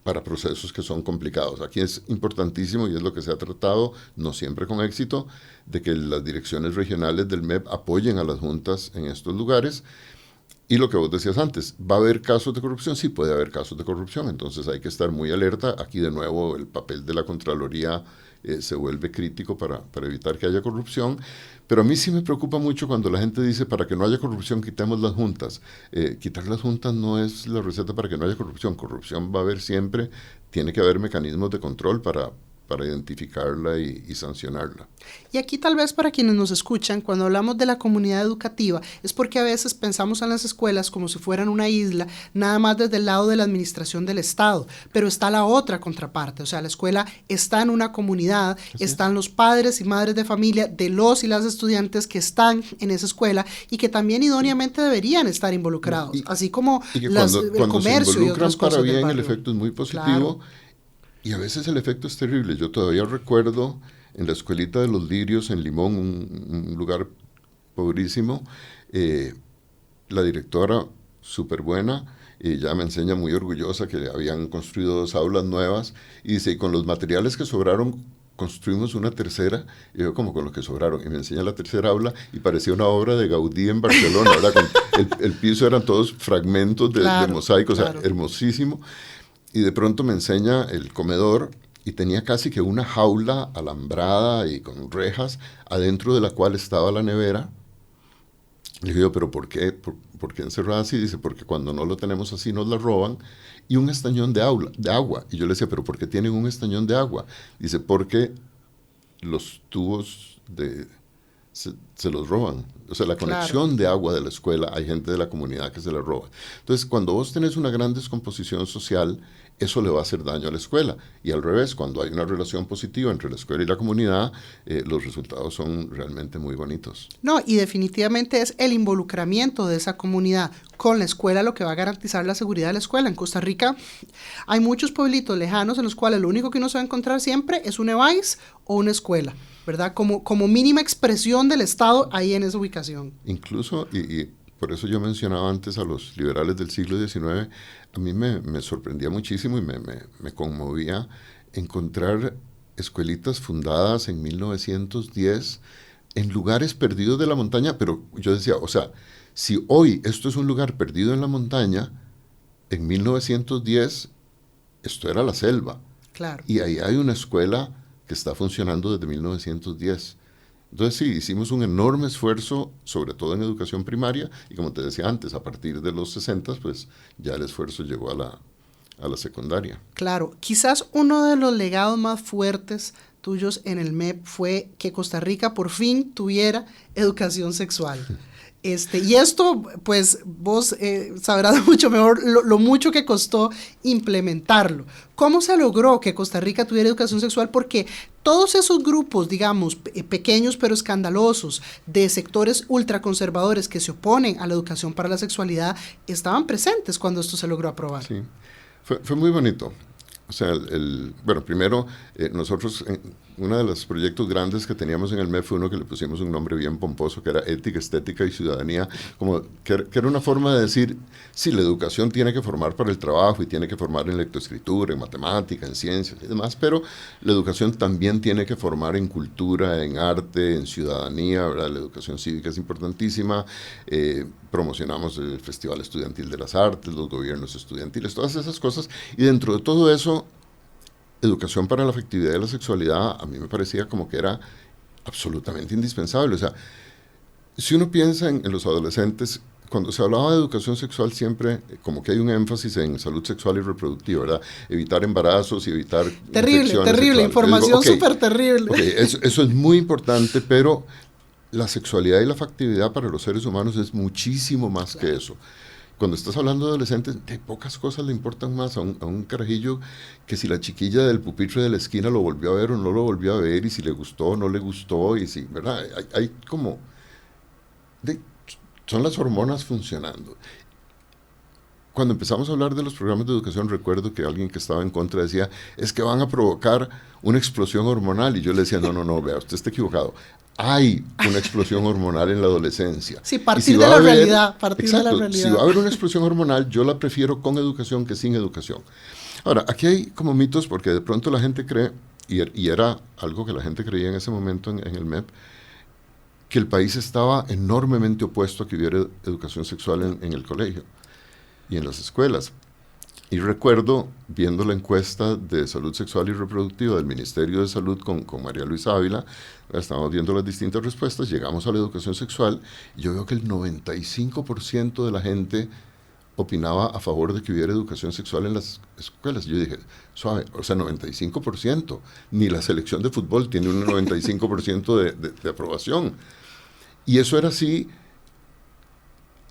para procesos que son complicados. Aquí es importantísimo, y es lo que se ha tratado, no siempre con éxito, de que las direcciones regionales del MEP apoyen a las juntas en estos lugares. Y lo que vos decías antes, ¿va a haber casos de corrupción? Sí, puede haber casos de corrupción, entonces hay que estar muy alerta. Aquí de nuevo el papel de la Contraloría se vuelve crítico para evitar que haya corrupción. Pero a mí sí me preocupa mucho cuando la gente dice, para que no haya corrupción, quitemos las juntas. Quitar las juntas no es la receta para que no haya corrupción. Corrupción va a haber siempre, tiene que haber mecanismos de control para identificarla y sancionarla. Y aquí tal vez para quienes nos escuchan, cuando hablamos de la comunidad educativa, es porque a veces pensamos en las escuelas como si fueran una isla, nada más desde el lado de la administración del Estado, pero está la otra contraparte, o sea, la escuela está en una comunidad, están los padres y madres de familia de los y las estudiantes que están en esa escuela y que también idóneamente deberían estar involucrados, así como y el comercio se involucran y otras para cosas del bien, el barrio. efecto es muy positivo. Claro. Y a veces el efecto es terrible. Yo todavía recuerdo en la escuelita de los Lirios en Limón, un lugar pobrísimo, la directora, súper buena, ya me enseña muy orgullosa que habían construido 2 aulas nuevas, y dice, y con los materiales que sobraron, construimos una tercera, y yo como con lo que sobraron, y me enseña la tercera aula, y parecía una obra de Gaudí en Barcelona, ¿verdad? El piso eran todos fragmentos de mosaico, o sea, hermosísimo. Y de pronto me enseña el comedor y tenía casi que una jaula alambrada y con rejas, adentro de la cual estaba la nevera. Le digo, ¿pero por qué? ¿Por qué encerrada así? Dice, porque cuando no lo tenemos así nos la roban. Y un estañón de agua. Y yo le decía, ¿pero por qué tienen un estañón de agua? Dice, porque los tubos se los roban. O sea, la conexión de agua de la escuela, hay gente de la comunidad que se la roba. Entonces, cuando vos tenés una gran descomposición social, eso le va a hacer daño a la escuela. Y al revés, cuando hay una relación positiva entre la escuela y la comunidad, los resultados son realmente muy bonitos. No, y definitivamente es el involucramiento de esa comunidad con la escuela lo que va a garantizar la seguridad de la escuela. En Costa Rica hay muchos pueblitos lejanos en los cuales lo único que uno se va a encontrar siempre es un EVAIS o una escuela, ¿verdad? Como mínima expresión del Estado ahí en esa ubicación. Incluso, y por eso yo mencionaba antes a los liberales del siglo XIX, a mí me sorprendía muchísimo y me conmovía encontrar escuelitas fundadas en 1910 en lugares perdidos de la montaña, pero yo decía, o sea, si hoy esto es un lugar perdido en la montaña, en 1910 esto era la selva. Claro. Y ahí hay una escuela que está funcionando desde 1910. Entonces sí, hicimos un enorme esfuerzo, sobre todo en educación primaria, y como te decía antes, a partir de los 60, pues ya el esfuerzo llegó a la secundaria. Claro, quizás uno de los legados más fuertes tuyos en el MEP fue que Costa Rica por fin tuviera educación sexual. Y esto, pues, vos sabrás mucho mejor lo mucho que costó implementarlo. ¿Cómo se logró que Costa Rica tuviera educación sexual? Porque todos esos grupos, digamos, pequeños pero escandalosos, de sectores ultraconservadores que se oponen a la educación para la sexualidad, estaban presentes cuando esto se logró aprobar. Sí, fue muy bonito. O sea, bueno, primero, nosotros, uno de los proyectos grandes que teníamos en el MEP fue uno que le pusimos un nombre bien pomposo, que era Ética, Estética y Ciudadanía, como que era una forma de decir, sí, la educación tiene que formar para el trabajo y tiene que formar en lectoescritura, en matemática, en ciencias y demás, pero la educación también tiene que formar en cultura, en arte, en ciudadanía, ¿verdad? La educación cívica es importantísima, promocionamos el Festival Estudiantil de las Artes, los gobiernos estudiantiles, todas esas cosas, y dentro de todo eso, educación para la afectividad y la sexualidad a mí me parecía como que era absolutamente indispensable. O sea, si uno piensa en los adolescentes, cuando se hablaba de educación sexual siempre como que hay un énfasis en salud sexual y reproductiva, ¿verdad? Evitar embarazos y evitar terrible, terrible, sexuales. Información súper terrible. Okay, eso es muy importante, pero la sexualidad y la afectividad para los seres humanos es muchísimo más que eso. Cuando estás hablando de adolescentes, de pocas cosas le importan más a un carajillo que si la chiquilla del pupitre de la esquina lo volvió a ver o no lo volvió a ver, y si le gustó o no le gustó, y si, ¿verdad? Hay como... son las hormonas funcionando. Cuando empezamos a hablar de los programas de educación, recuerdo que alguien que estaba en contra decía, es que van a provocar una explosión hormonal, y yo le decía, no, vea, usted está equivocado. Hay una explosión hormonal en la adolescencia. Sí, partir de la realidad. Si va a haber una explosión hormonal, yo la prefiero con educación que sin educación. Ahora, aquí hay como mitos porque de pronto la gente cree, y era algo que la gente creía en ese momento en el MEP, que el país estaba enormemente opuesto a que hubiera educación sexual en el colegio y en las escuelas. Y recuerdo, viendo la encuesta de salud sexual y reproductiva del Ministerio de Salud con María Luisa Ávila, estábamos viendo las distintas respuestas, llegamos a la educación sexual, y yo veo que el 95% de la gente opinaba a favor de que hubiera educación sexual en las escuelas. Yo dije, suave, o sea, 95%, ni la selección de fútbol tiene un 95% de aprobación. Y eso era así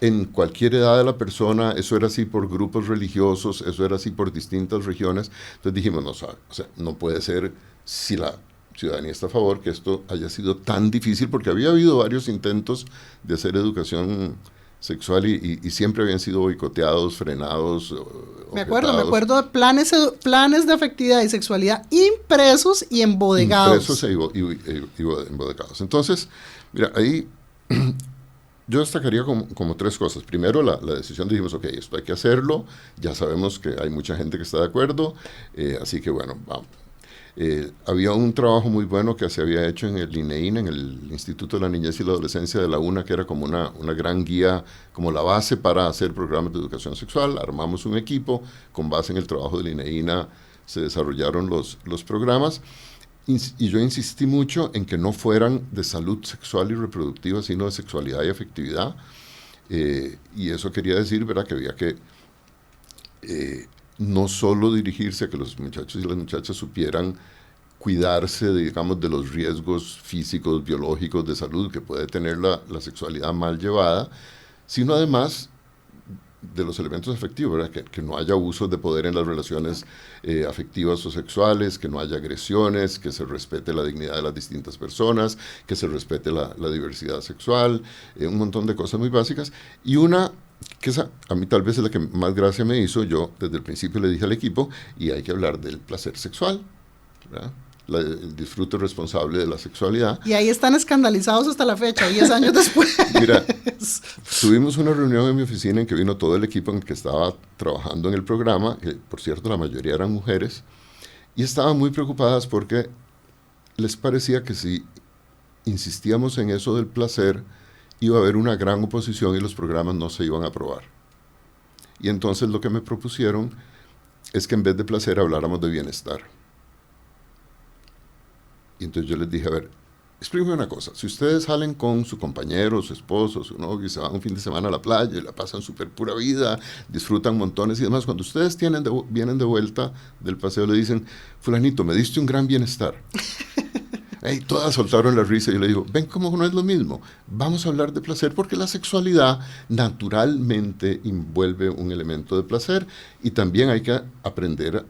en cualquier edad de la persona, eso era así por grupos religiosos, eso era así por distintas regiones. Entonces dijimos, no puede ser, si la ciudadanía está a favor, que esto haya sido tan difícil, porque había habido varios intentos de hacer educación sexual y siempre habían sido boicoteados, frenados. Me acuerdo de planes de afectividad y sexualidad impresos y embodegados. Impresos y embodegados. Entonces, mira, ahí yo destacaría como tres cosas. Primero, la decisión, dijimos, ok, esto hay que hacerlo, ya sabemos que hay mucha gente que está de acuerdo, así que bueno, vamos. Había un trabajo muy bueno que se había hecho en el INEIN, en el Instituto de la Niñez y la Adolescencia de la UNA, que era como una gran guía, como la base para hacer programas de educación sexual. Armamos un equipo, con base en el trabajo del INEINA se desarrollaron los programas, y yo insistí mucho en que no fueran de salud sexual y reproductiva, sino de sexualidad y afectividad, y eso quería decir, ¿verdad?, que había que no solo dirigirse a que los muchachos y las muchachas supieran cuidarse, digamos, de los riesgos físicos, biológicos, de salud que puede tener la sexualidad mal llevada, sino además de los elementos afectivos, ¿verdad? Que no haya abusos de poder en las relaciones afectivas o sexuales, que no haya agresiones, que se respete la dignidad de las distintas personas, que se respete la diversidad sexual, un montón de cosas muy básicas. Y una que esa a mí tal vez es la que más gracia me hizo, yo desde el principio le dije al equipo, y hay que hablar del placer sexual, ¿verdad? el disfrute responsable de la sexualidad. Y ahí están escandalizados hasta la fecha, 10 años después. Mira, tuvimos una reunión en mi oficina en que vino todo el equipo en el que estaba trabajando en el programa, que por cierto la mayoría eran mujeres, y estaban muy preocupadas porque les parecía que si insistíamos en eso del placer, iba a haber una gran oposición y los programas no se iban a aprobar. Y entonces lo que me propusieron es que en vez de placer habláramos de bienestar. Y entonces yo les dije, a ver, explíqueme una cosa, si ustedes salen con su compañero, su esposo, su novio, y se van un fin de semana a la playa y la pasan súper pura vida, disfrutan montones y demás, cuando ustedes vienen de vuelta del paseo le dicen, fulanito, me diste un gran bienestar. Y todas soltaron la risa y yo le digo, ven cómo no es lo mismo, vamos a hablar de placer porque la sexualidad naturalmente envuelve un elemento de placer y también hay que aprender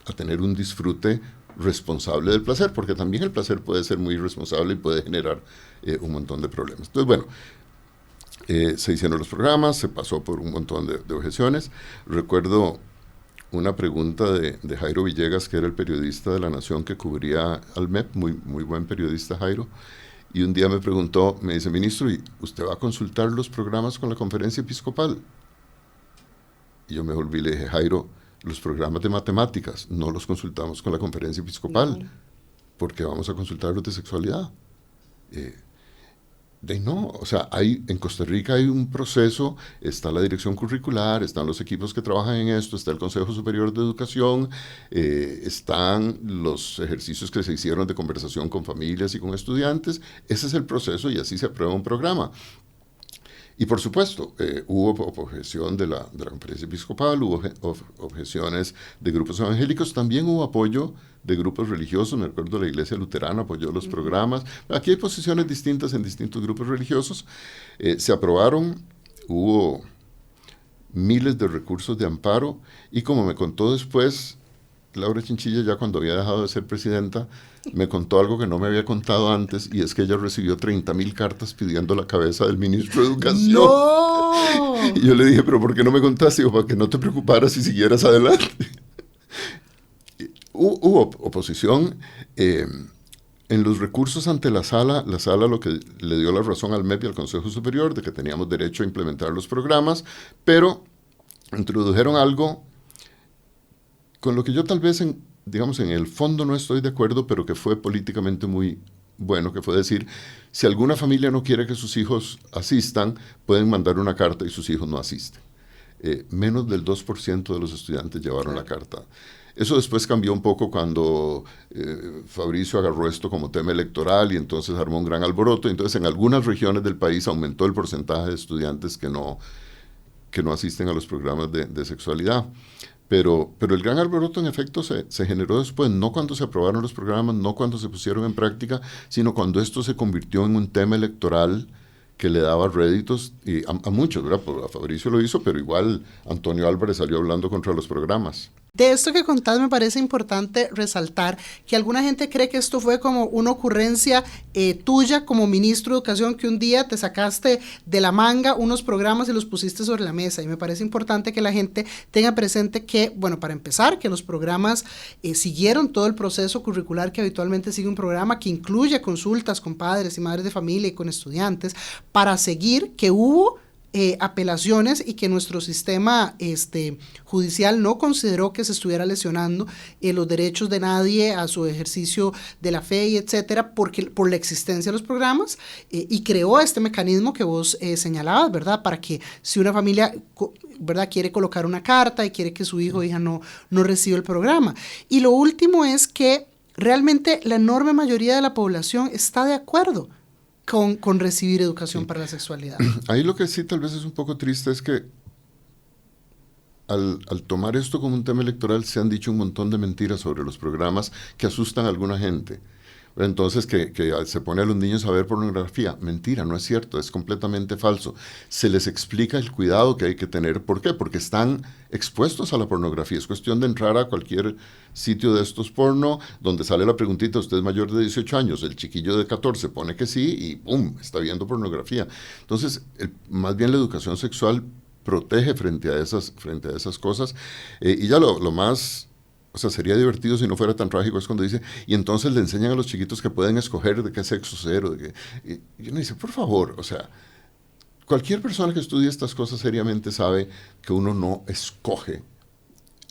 a tener un disfrute responsable del placer, porque también el placer puede ser muy irresponsable y puede generar un montón de problemas. Entonces, bueno, se hicieron los programas, se pasó por un montón de objeciones. Recuerdo una pregunta de Jairo Villegas, que era el periodista de La Nación que cubría al MEP, muy, muy buen periodista Jairo, y un día me preguntó, me dice, ministro, ¿y usted va a consultar los programas con la conferencia episcopal? Y yo me volví y le dije, Jairo, los programas de matemáticas no los consultamos con la conferencia episcopal, porque vamos a consultar los de sexualidad. No, o sea, en Costa Rica hay un proceso, está la dirección curricular, están los equipos que trabajan en esto, está el Consejo Superior de Educación, están los ejercicios que se hicieron de conversación con familias y con estudiantes. Ese es el proceso y así se aprueba un programa. Y por supuesto, hubo objeción de la conferencia episcopal, hubo objeciones de grupos evangélicos, también hubo apoyo de grupos religiosos. Me acuerdo la Iglesia Luterana apoyó los programas. Aquí hay posiciones distintas en distintos grupos religiosos. Se aprobaron, hubo miles de recursos de amparo y como me contó después Laura Chinchilla, ya cuando había dejado de ser presidenta, me contó algo que no me había contado antes, y es que ella recibió 30,000 cartas pidiendo la cabeza del ministro de Educación. ¡No! Y yo le dije, ¿pero por qué no me contaste? Digo, para que no te preocuparas y siguieras adelante. Hubo oposición. En los recursos ante la sala lo que le dio la razón al MEP y al Consejo Superior de que teníamos derecho a implementar los programas, pero introdujeron algo con lo que yo tal vez, en el fondo no estoy de acuerdo, pero que fue políticamente muy bueno, que fue decir, si alguna familia no quiere que sus hijos asistan, pueden mandar una carta y sus hijos no asisten. Menos del 2% de los estudiantes llevaron la carta. Eso después cambió un poco cuando Fabricio agarró esto como tema electoral y entonces armó un gran alboroto. Entonces en algunas regiones del país aumentó el porcentaje de estudiantes que no asisten a los programas de sexualidad. Pero el gran alboroto en efecto se generó después, no cuando se aprobaron los programas, no cuando se pusieron en práctica, sino cuando esto se convirtió en un tema electoral que le daba réditos y a muchos, ¿verdad? A Fabricio lo hizo, pero igual Antonio Álvarez salió hablando contra los programas. De esto que contás me parece importante resaltar que alguna gente cree que esto fue como una ocurrencia tuya como ministro de Educación, que un día te sacaste de la manga unos programas y los pusiste sobre la mesa, y me parece importante que la gente tenga presente que, bueno, para empezar, que los programas siguieron todo el proceso curricular que habitualmente sigue un programa, que incluye consultas con padres y madres de familia y con estudiantes, para seguir que hubo apelaciones y que nuestro sistema judicial no consideró que se estuviera lesionando los derechos de nadie a su ejercicio de la fe y etcétera, por la existencia de los programas, y creó este mecanismo que vos señalabas, ¿verdad? Para que si una familia, ¿verdad?, quiere colocar una carta y quiere que su hijo o hija no reciba el programa. Y lo último es que realmente la enorme mayoría de la población está de acuerdo con recibir educación para la sexualidad. Ahí lo que sí tal vez es un poco triste es que al tomar esto como un tema electoral se han dicho un montón de mentiras sobre los programas que asustan a alguna gente. Entonces que se pone a los niños a ver pornografía. Mentira, no es cierto, es completamente falso. Se les explica el cuidado que hay que tener. ¿Por qué? Porque están expuestos a la pornografía. Es cuestión de entrar a cualquier sitio de estos porno donde sale la preguntita, ¿usted es mayor de 18 años? El chiquillo de 14 pone que sí y ¡pum!, está viendo pornografía. Entonces, más bien la educación sexual protege frente a esas cosas. Y ya lo más o sea, sería divertido si no fuera tan trágico, es cuando dice, y entonces le enseñan a los chiquitos que pueden escoger de qué sexo ser, y uno dice, por favor, o sea, cualquier persona que estudie estas cosas seriamente sabe que uno no escoge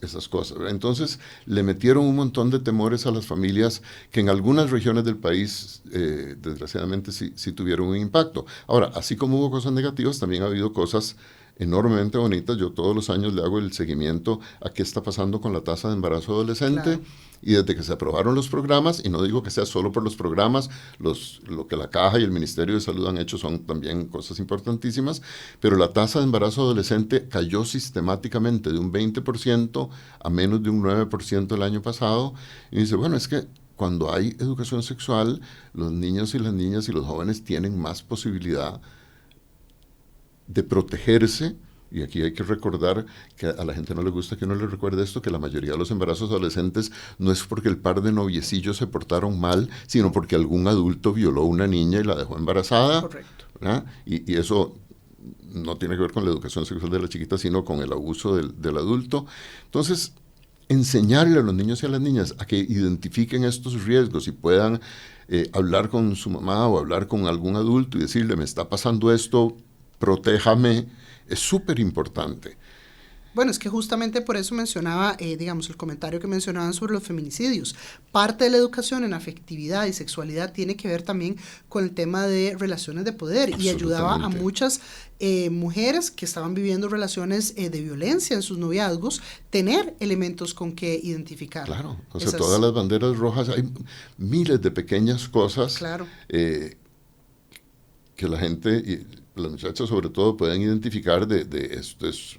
esas cosas. Entonces le metieron un montón de temores a las familias que en algunas regiones del país desgraciadamente sí tuvieron un impacto. Ahora, así como hubo cosas negativas, también ha habido cosas enormemente bonitas. Yo todos los años le hago el seguimiento a qué está pasando con la tasa de embarazo adolescente. Claro. Y desde que se aprobaron los programas, y no digo que sea solo por los programas, lo que la Caja y el Ministerio de Salud han hecho son también cosas importantísimas, pero la tasa de embarazo adolescente cayó sistemáticamente de un 20% a menos de un 9% el año pasado. Y dice, bueno, es que cuando hay educación sexual, los niños y las niñas y los jóvenes tienen más posibilidad de protegerse. Y aquí hay que recordar que a la gente no le gusta que uno le recuerde esto, que la mayoría de los embarazos adolescentes no es porque el par de noviecillos se portaron mal, sino porque algún adulto violó a una niña y la dejó embarazada. Correcto. Y eso no tiene que ver con la educación sexual de la chiquita, sino con el abuso del adulto. Entonces, enseñarle a los niños y a las niñas a que identifiquen estos riesgos y puedan hablar con su mamá o hablar con algún adulto y decirle, me está pasando esto, protéjame, es súper importante. Bueno, es que justamente por eso mencionaba, digamos, el comentario que mencionaban sobre los feminicidios. Parte de la educación en afectividad y sexualidad tiene que ver también con el tema de relaciones de poder y ayudaba a muchas mujeres que estaban viviendo relaciones de violencia en sus noviazgos, tener elementos con que identificar. Claro, o sea, todas las banderas rojas, hay miles de pequeñas cosas. Claro. Que la gente, las muchachas sobre todo, pueden identificar de esto es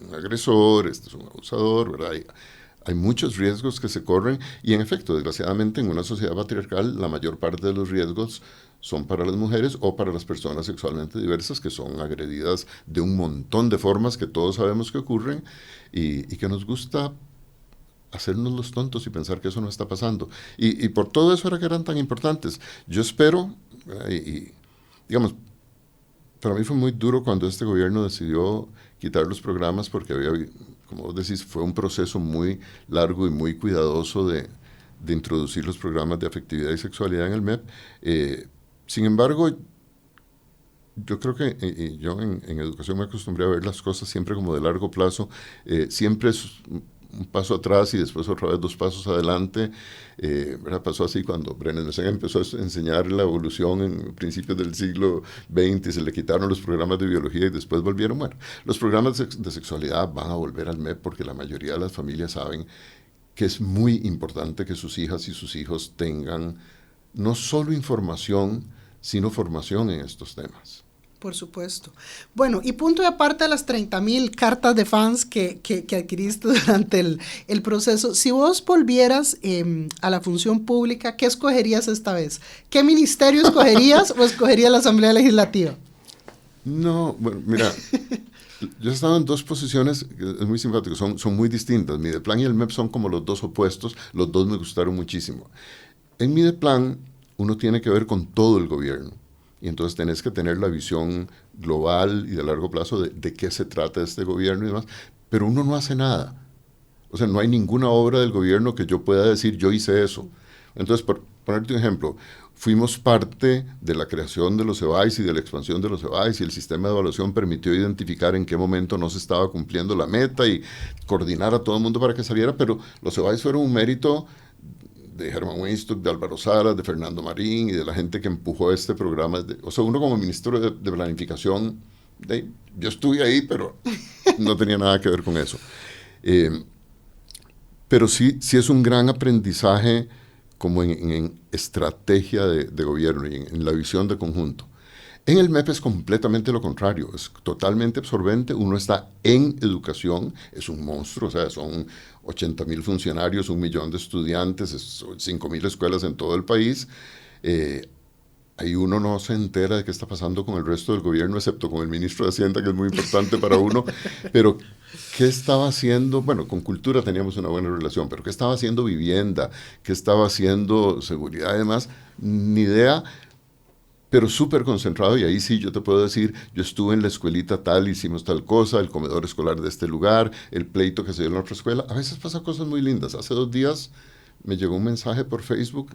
un agresor, este es un abusador, ¿verdad? Hay muchos riesgos que se corren y en efecto, desgraciadamente en una sociedad patriarcal la mayor parte de los riesgos son para las mujeres o para las personas sexualmente diversas que son agredidas de un montón de formas que todos sabemos que ocurren y que nos gusta hacernos los tontos y pensar que eso no está pasando. Y por todo eso era que eran tan importantes. Yo espero, digamos, para mí fue muy duro cuando este gobierno decidió quitar los programas porque había, como vos decís, fue un proceso muy largo y muy cuidadoso de introducir los programas de afectividad y sexualidad en el MEP. Sin embargo, yo creo que yo en educación me acostumbré a ver las cosas siempre como de largo plazo. Siempre es un paso atrás y después otra vez 2 pasos adelante. Pasó así cuando Brené Messing empezó a enseñar la evolución en principios del siglo XX y se le quitaron los programas de biología y después volvieron. Bueno, los programas de sexualidad van a volver al MEP porque la mayoría de las familias saben que es muy importante que sus hijas y sus hijos tengan no solo información, sino formación en estos temas. Por supuesto. Bueno, y punto de aparte de las 30,000 cartas de fans que adquiriste durante el proceso, si vos volvieras a la función pública, ¿qué escogerías esta vez? ¿Qué ministerio escogerías o escogerías la Asamblea Legislativa? No, bueno, mira, yo he estado en 2 posiciones, es muy simpático, son muy distintas. Mideplan y el MEP son como los 2 opuestos, los 2 me gustaron muchísimo. En Mideplan uno tiene que ver con todo el gobierno. Y entonces tenés que tener la visión global y de largo plazo de qué se trata este gobierno y demás, pero uno no hace nada. O sea, no hay ninguna obra del gobierno que yo pueda decir, yo hice eso. Entonces, por ponerte un ejemplo, fuimos parte de la creación de los EBAIS y de la expansión de los EBAIS y el sistema de evaluación permitió identificar en qué momento no se estaba cumpliendo la meta y coordinar a todo el mundo para que saliera, pero los EBAIS fueron un mérito de Herman Weinstock, de Álvaro Salas, de Fernando Marín y de la gente que empujó este programa. O sea, uno como ministro de planificación, yo estuve ahí, pero no tenía nada que ver con eso. Pero sí es un gran aprendizaje como en estrategia de gobierno y en la visión de conjunto. En el MEP es completamente lo contrario, es totalmente absorbente, uno está en educación, es un monstruo, o sea, son 80,000 funcionarios, 1 millón de estudiantes, 5,000 escuelas en todo el país. Ahí uno no se entera de qué está pasando con el resto del gobierno, excepto con el ministro de Hacienda, que es muy importante para uno. Pero, ¿qué estaba haciendo? Bueno, con cultura teníamos una buena relación, pero ¿qué estaba haciendo vivienda? ¿Qué estaba haciendo seguridad y demás? Ni idea. pero súper concentrado, y ahí sí yo te puedo decir, yo estuve en la escuelita tal, hicimos tal cosa, el comedor escolar de este lugar, el pleito que se dio en la otra escuela. A veces pasan cosas muy lindas. Hace 2 días me llegó un mensaje por Facebook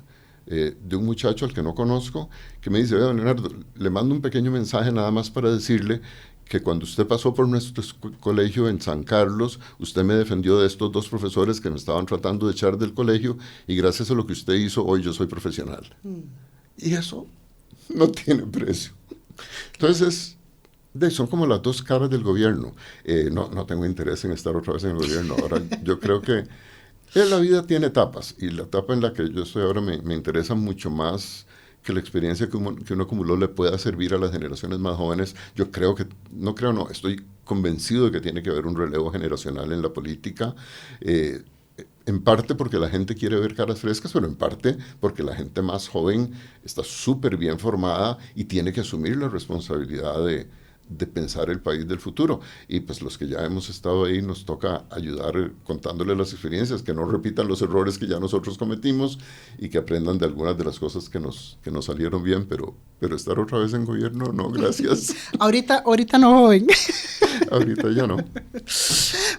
de un muchacho al que no conozco, que me dice: don Leonardo, le mando un pequeño mensaje nada más para decirle que cuando usted pasó por nuestro colegio en San Carlos, usted me defendió de estos 2 profesores que me estaban tratando de echar del colegio, y gracias a lo que usted hizo, hoy yo soy profesional. Y eso no tiene precio. Entonces, son como las 2 caras del gobierno. No tengo interés en estar otra vez en el gobierno. Ahora, yo creo que la vida tiene etapas, y la etapa en la que yo estoy ahora me interesa mucho más que la experiencia que uno acumuló le pueda servir a las generaciones más jóvenes. Yo creo que, estoy convencido de que tiene que haber un relevo generacional en la política, en parte porque la gente quiere ver caras frescas, pero en parte porque la gente más joven está súper bien formada y tiene que asumir la responsabilidad de pensar el país del futuro. Y pues los que ya hemos estado ahí nos toca ayudar contándoles las experiencias, que no repitan los errores que ya nosotros cometimos y que aprendan de algunas de las cosas que nos salieron bien, pero estar otra vez en gobierno, no, gracias. Ahorita no, joven. Ahorita ya no.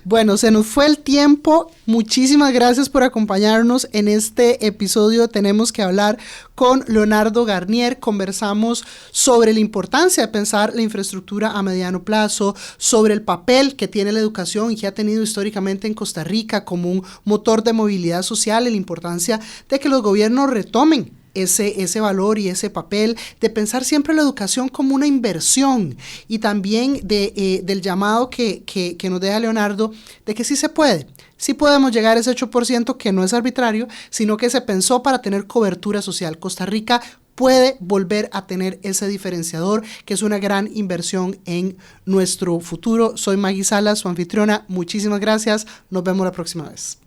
Bueno, se nos fue el tiempo. Muchísimas gracias por acompañarnos en este episodio. Tenemos que hablar con Leonardo Garnier. Conversamos sobre la importancia de pensar la infraestructura a mediano plazo, sobre el papel que tiene la educación y que ha tenido históricamente en Costa Rica como un motor de movilidad social, y la importancia de que los gobiernos retomen ese valor y ese papel de pensar siempre la educación como una inversión, y también del llamado que nos deja Leonardo de que sí se puede. Sí podemos llegar a ese 8% que no es arbitrario, sino que se pensó para tener cobertura social. Costa Rica puede volver a tener ese diferenciador, que es una gran inversión en nuestro futuro. Soy Maggie Salas, su anfitriona. Muchísimas gracias. Nos vemos la próxima vez.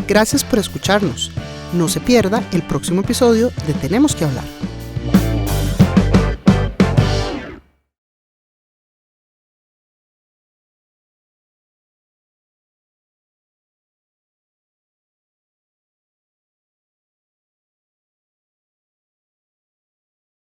Gracias por escucharnos. No se pierda el próximo episodio de Tenemos que hablar.